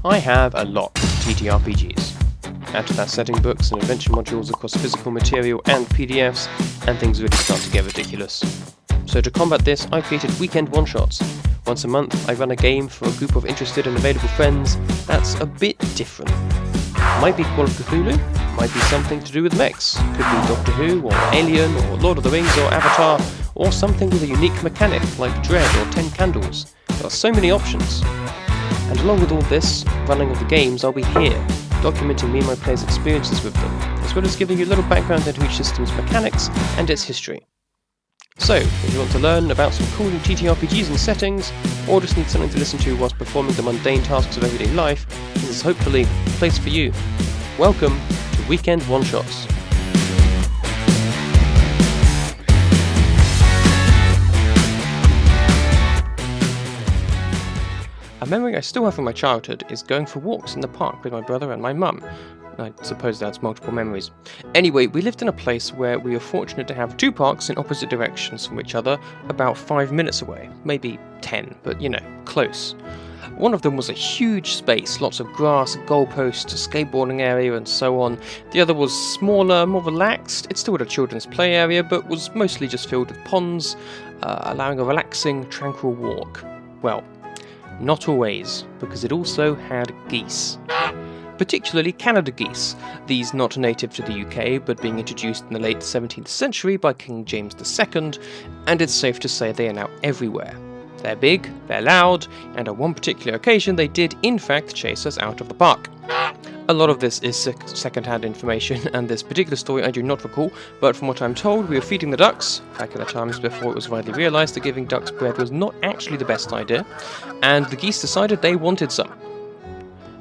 I have a lot of TTRPGs. Add to that setting books and adventure modules across physical material and PDFs, and things really start to get ridiculous. So to combat this, I've created weekend one-shots. Once a month, I run a game for a group of interested and available friends that's a bit different. Might be Call of Cthulhu, might be something to do with mechs, could be Doctor Who, or Alien, or Lord of the Rings, or Avatar, or something with a unique mechanic like Dread or 10 Candles. There are so many options. And along with all this, running of the games, I'll be here, documenting me and my players' experiences with them, as well as giving you a little background into each system's mechanics and its history. So, if you want to learn about some cool new TTRPGs and settings, or just need something to listen to whilst performing the mundane tasks of everyday life, this is hopefully the place for you. Welcome to Weekend One Shots. A memory I still have from my childhood is going for walks in the park with my brother and my mum. I suppose that's multiple memories. Anyway, we lived in a place where we were fortunate to have two parks in opposite directions from each other, about 5 minutes away. Maybe 10, but close. One of them was a huge space, lots of grass, goalposts, a skateboarding area and so on. The other was smaller, more relaxed. It still had a children's play area, but was mostly just filled with ponds, allowing a relaxing, tranquil walk. Well, not always, because it also had geese. Particularly Canada geese, these not native to the UK but being introduced in the late 17th century by King James II, and it's safe to say they are now everywhere. They're big, they're loud, and on one particular occasion they did in fact chase us out of the park. A lot of this is second-hand information, and this particular story I do not recall, but from what I'm told, we were feeding the ducks, back in the times before it was widely realised that giving ducks bread was not actually the best idea, and the geese decided they wanted some.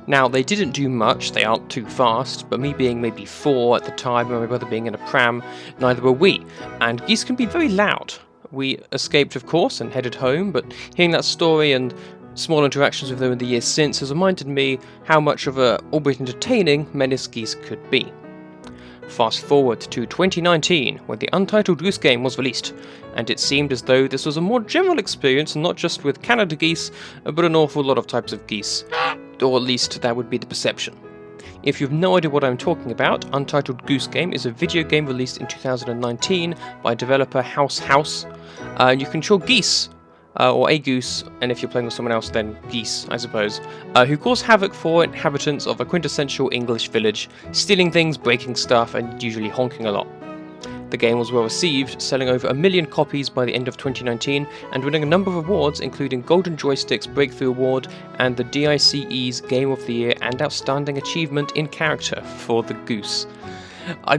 Now, they didn't do much, they aren't too fast, but me being maybe 4 at the time and my brother being in a pram, neither were we, and geese can be very loud. We escaped, of course, and headed home, but hearing that story and small interactions with them in the years since has reminded me how much of a, albeit entertaining, menace geese could be. Fast forward to 2019, when the Untitled Goose Game was released, and it seemed as though this was a more general experience, not just with Canada geese, but an awful lot of types of geese, or at least that would be the perception. If you have no idea what I'm talking about, Untitled Goose Game is a video game released in 2019 by developer House. You control geese, or a goose, and if you're playing with someone else then geese, I suppose, who cause havoc for inhabitants of a quintessential English village, stealing things, breaking stuff, and usually honking a lot. The game was well received, selling over 1 million copies by the end of 2019, and winning a number of awards including Golden Joystick's Breakthrough Award and the DICE's Game of the Year and Outstanding Achievement in Character for the Goose. I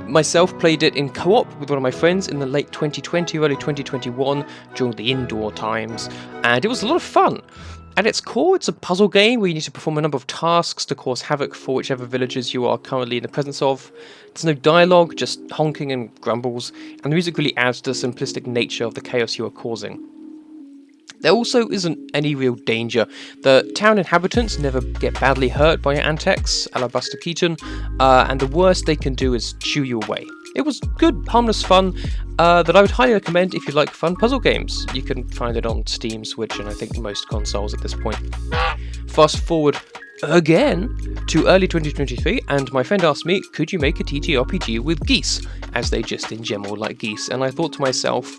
myself played it in co-op with one of my friends in the late 2020, early 2021, during the indoor times, and it was a lot of fun. At its core, it's a puzzle game where you need to perform a number of tasks to cause havoc for whichever villages you are currently in the presence of. There's no dialogue, just honking and grumbles, and the music really adds to the simplistic nature of the chaos you are causing. There also isn't any real danger. The town inhabitants never get badly hurt by your antics, a la Buster Keaton, and the worst they can do is chew you away. It was good, harmless fun that I would highly recommend if you like fun puzzle games. You can find it on Steam, Switch, and I think most consoles at this point. Fast forward again to early 2023, and my friend asked me, could you make a TTRPG with geese, as they just in general like geese, and I thought to myself,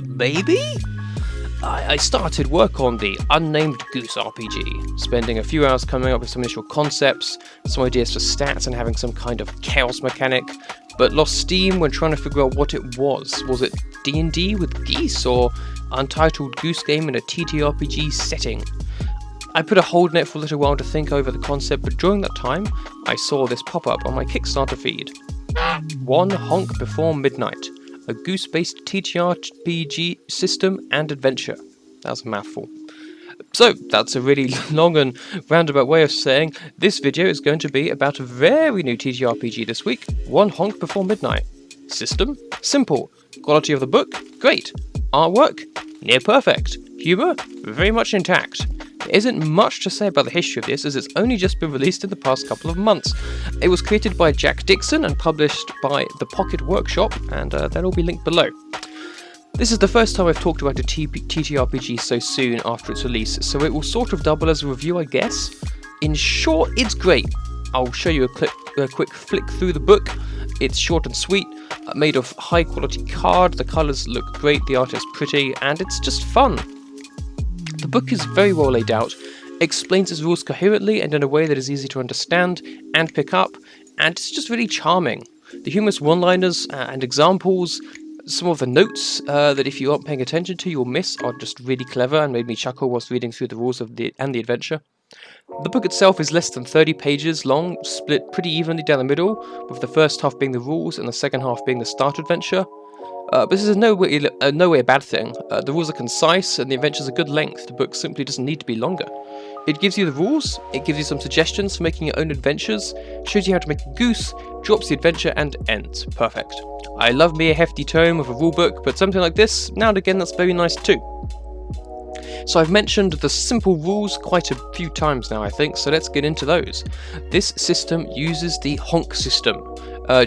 maybe? I started work on the Unnamed Goose RPG, spending a few hours coming up with some initial concepts, some ideas for stats and having some kind of chaos mechanic, but lost steam when trying to figure out what it was. Was it D&D with geese, or Untitled Goose Game in a TTRPG setting? I put a hold on it for a little while to think over the concept, but during that time, I saw this pop up on my Kickstarter feed. One Honk Before Midnight, a goose-based TTRPG system and adventure. That's a mouthful. So, that's a really long and roundabout way of saying this video is going to be about a very new TTRPG this week, One Honk Before Midnight. System? Simple. Quality of the book? Great. Artwork? Near perfect. Humour? Very much intact. There isn't much to say about the history of this, as it's only just been released in the past couple of months. It was created by Jack Dixon and published by The Pocket Workshop, and that'll be linked below. This is the first time I've talked about a TTRPG so soon after its release, so it will sort of double as a review, I guess. In short, it's great. I'll show you a quick flick through the book. It's short and sweet, made of high quality card, the colours look great, the art is pretty, and it's just fun. The book is very well laid out, explains its rules coherently and in a way that is easy to understand and pick up, and it's just really charming. The humorous one-liners and examples, some of the notes that if you aren't paying attention to you'll miss are just really clever and made me chuckle whilst reading through the rules and the adventure. The book itself is less than 30 pages long, split pretty evenly down the middle, with the first half being the rules and the second half being the start adventure. But this is no way a bad thing. The rules are concise and the adventures are good length. The book simply doesn't need to be longer. It gives you the rules, it gives you some suggestions for making your own adventures, shows you how to make a goose, drops the adventure, and ends. Perfect. I love me a hefty tome with a rulebook, but something like this, now and again, that's very nice too. So I've mentioned the simple rules quite a few times now, I think, so let's get into those. This system uses the Honk system.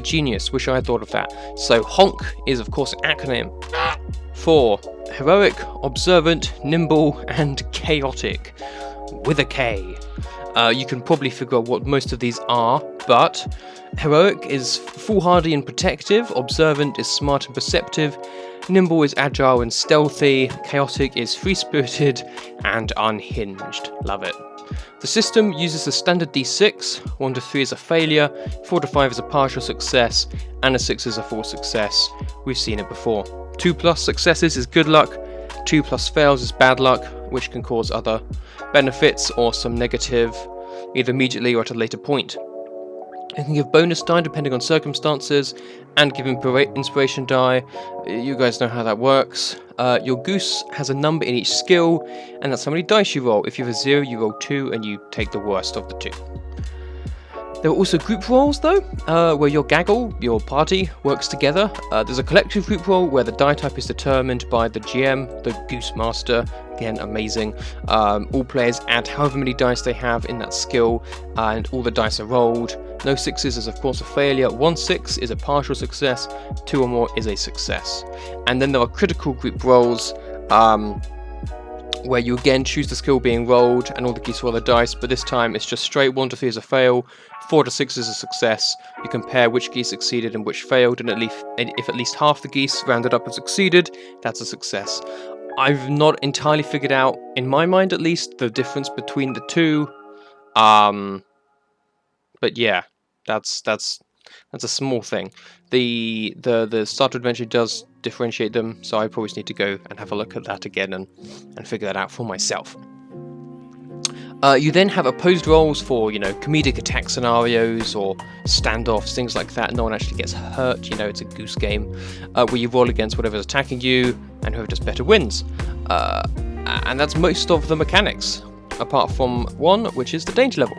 Genius, wish I had thought of that. So Honk is of course an acronym for Heroic, Observant, Nimble, and Chaotic. With a K. You can probably figure out what most of these are, but Heroic is foolhardy and protective, Observant is smart and perceptive, Nimble is agile and stealthy, Chaotic is free-spirited and unhinged. Love it. The system uses the standard D6, 1 to 3 is a failure, 4 to 5 is a partial success, and a 6 is a full success. We've seen it before. 2+ successes is good luck, 2+ fails is bad luck, which can cause other benefits or some negative, either immediately or at a later point. You can give bonus die depending on circumstances, and give inspiration die. You guys know how that works. Your goose has a number in each skill, and that's how many dice you roll. If you have a 0, you roll 2, and you take the worst of the 2. There are also group rolls though, where your gaggle, your party, works together. There's a collective group roll where the die type is determined by the GM, the Goose Master. Again, amazing. All players add however many dice they have in that skill, and all the dice are rolled. No 6s is of course a failure, 1 6 is a partial success, 2 or more is a success. And then there are critical group rolls, where you again choose the skill being rolled and all the geese roll the dice, but this time it's just straight 1 to 3 is a fail, 4 to 6 is a success. You compare which geese succeeded and which failed, and if at least half the geese rounded up and succeeded, that's a success. I've not entirely figured out, in my mind at least, the difference between the two. But yeah, that's a small thing. The start adventure does differentiate them, so I probably need to go and have a look at that again and figure that out for myself. You then have opposed rolls for, comedic attack scenarios or standoffs, things like that. No one actually gets hurt, it's a goose game, where you roll against whatever's attacking you, and whoever does better wins. And that's most of the mechanics, apart from one, which is the danger level.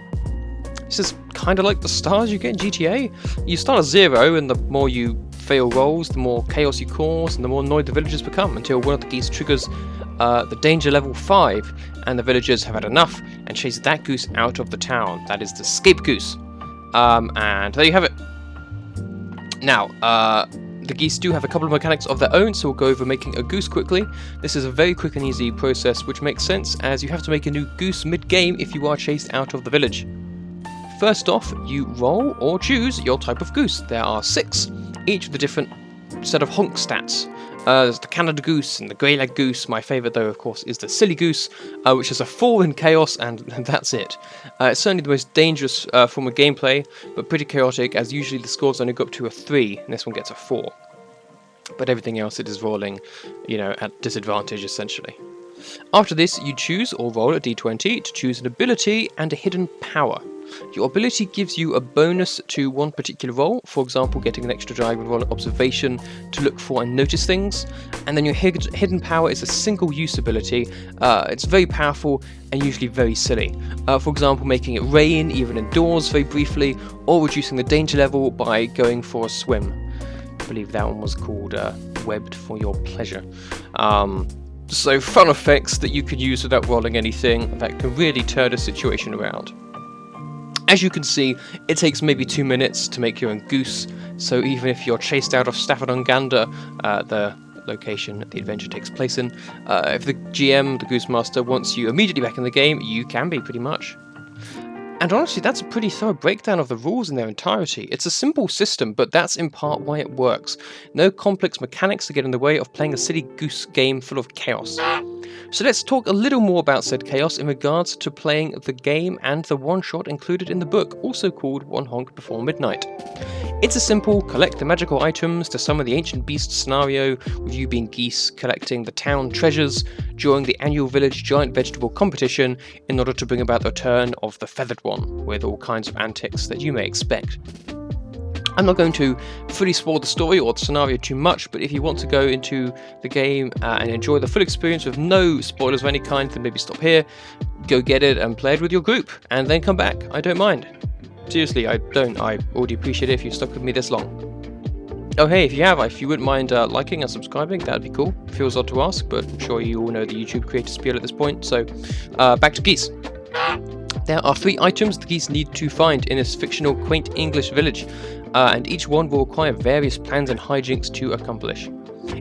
This is kind of like the stars you get in GTA. You start at 0, and the more you fail rolls, the more chaos you cause, and the more annoyed the villagers become, until one of the geese triggers the danger level 5, and the villagers have had enough and chase that goose out of the town. That is the escape goose. And there you have it. Now, the geese do have a couple of mechanics of their own, so we'll go over making a goose quickly. This is a very quick and easy process, which makes sense, as you have to make a new goose mid-game if you are chased out of the village. First off, you roll or choose your type of goose. There are 6, each with a different set of honk stats. There's the Canada goose and the grey-leg goose. My favourite, though, of course, is the silly goose, which is a 4 in chaos, and that's it. It's certainly the most dangerous form of gameplay, but pretty chaotic, as usually the scores only go up to a 3, and this one gets a 4. But everything else it is rolling, at disadvantage, essentially. After this, you choose or roll a d20 to choose an ability and a hidden power. Your ability gives you a bonus to one particular roll, for example getting an extra die when rolling observation to look for and notice things, and then your hidden power is a single use ability. It's very powerful and usually very silly. For example, making it rain even indoors very briefly, or reducing the danger level by going for a swim. I believe that one was called Webbed for Your Pleasure. So fun effects that you can use without rolling anything that can really turn a situation around. As you can see, it takes maybe 2 minutes to make your own goose, so even if you're chased out of Stafford-on-Gander, the location the adventure takes place in, if the GM, the Goose Master, wants you immediately back in the game, you can be, pretty much. And honestly, that's a pretty thorough breakdown of the rules in their entirety. It's a simple system, but that's in part why it works. No complex mechanics to get in the way of playing a silly goose game full of chaos. So let's talk a little more about said chaos in regards to playing the game and the one-shot included in the book, also called One Honk Before Midnight. It's a simple collect the magical items to summon the ancient beast scenario, with you being geese collecting the town treasures during the annual village giant vegetable competition in order to bring about the return of the feathered one, with all kinds of antics that you may expect. I'm not going to fully spoil the story or the scenario too much, but if you want to go into the game and enjoy the full experience with no spoilers of any kind, then maybe stop here, go get it and play it with your group, and then come back. I don't mind. Seriously, I don't. I already appreciate it if you stuck with me this long. Oh hey, if you wouldn't mind liking and subscribing, that'd be cool. Feels odd to ask, but I'm sure you all know the YouTube creator spiel at this point, so back to geese. There are 3 items the geese need to find in this fictional quaint English village, and each one will require various plans and hijinks to accomplish.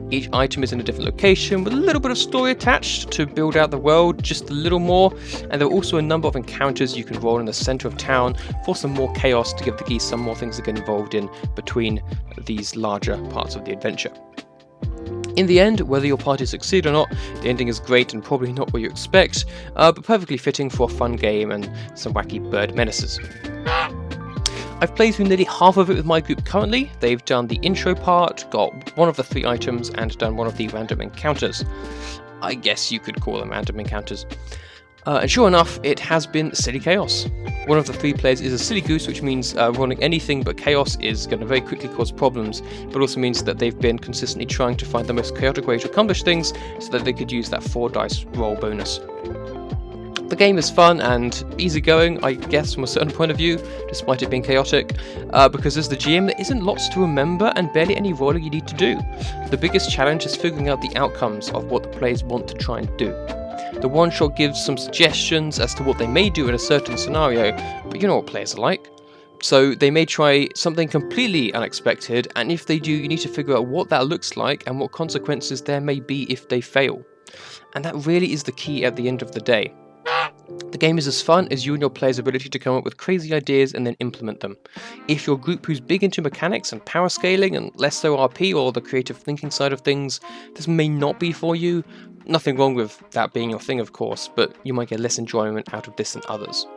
Each item is in a different location with a little bit of story attached to build out the world just a little more, and there are also a number of encounters you can roll in the centre of town for some more chaos to give the geese some more things to get involved in between these larger parts of the adventure. In the end, whether your party succeed or not, the ending is great and probably not what you expect, but perfectly fitting for a fun game and some wacky bird menaces. I've played through nearly half of it with my group currently. They've done the intro part, got one of the 3 items, and done one of the random encounters. I guess you could call them random encounters. And sure enough, it has been silly chaos. One of the 3 players is a silly goose, which means running anything but chaos is going to very quickly cause problems, but also means that they've been consistently trying to find the most chaotic way to accomplish things so that they could use that 4 dice roll bonus. The game is fun and easygoing, I guess, from a certain point of view, despite it being chaotic, because as the GM there isn't lots to remember and barely any rolling you need to do. The biggest challenge is figuring out the outcomes of what the players want to try and do. The one-shot gives some suggestions as to what they may do in a certain scenario, but you know what players are like. So they may try something completely unexpected, and if they do, you need to figure out what that looks like and what consequences there may be if they fail. And that really is the key at the end of the day. The game is as fun as you and your players' ability to come up with crazy ideas and then implement them. If you're a group who's big into mechanics and power scaling and less so RP or the creative thinking side of things, this may not be for you. Nothing wrong with that being your thing, of course, but you might get less enjoyment out of this than others.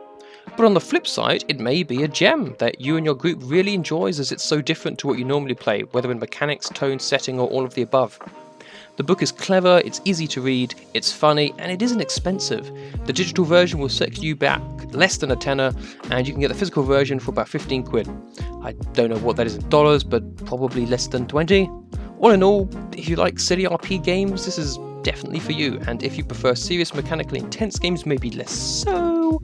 But on the flip side, it may be a gem that you and your group really enjoys as it's so different to what you normally play, whether in mechanics, tone, setting, or all of the above. The book is clever, it's easy to read, it's funny, and it isn't expensive. The digital version will set you back less than a tenner, and you can get the physical version for about 15 quid. I don't know what that is in dollars, but probably less than 20. All in all, if you like silly RP games, this is definitely for you, and if you prefer serious mechanically intense games, maybe less so.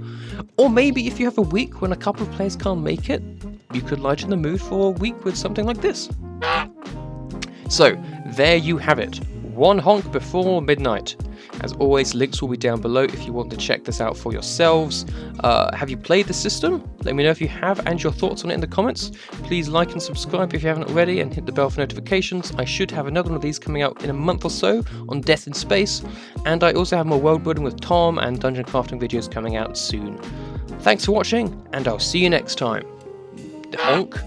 Or maybe if you have a week when a couple of players can't make it, you could lighten the mood for a week with something like this. So, there you have it. One Honk Before Midnight. As always, links will be down below if you want to check this out for yourselves. Have you played the system? Let me know if you have and your thoughts on it in the comments. Please like and subscribe if you haven't already and hit the bell for notifications. I should have another one of these coming out in a month or so on Death in Space, and I also have more world building with Tom and dungeon crafting videos coming out soon. Thanks for watching, and I'll see you next time. Honk.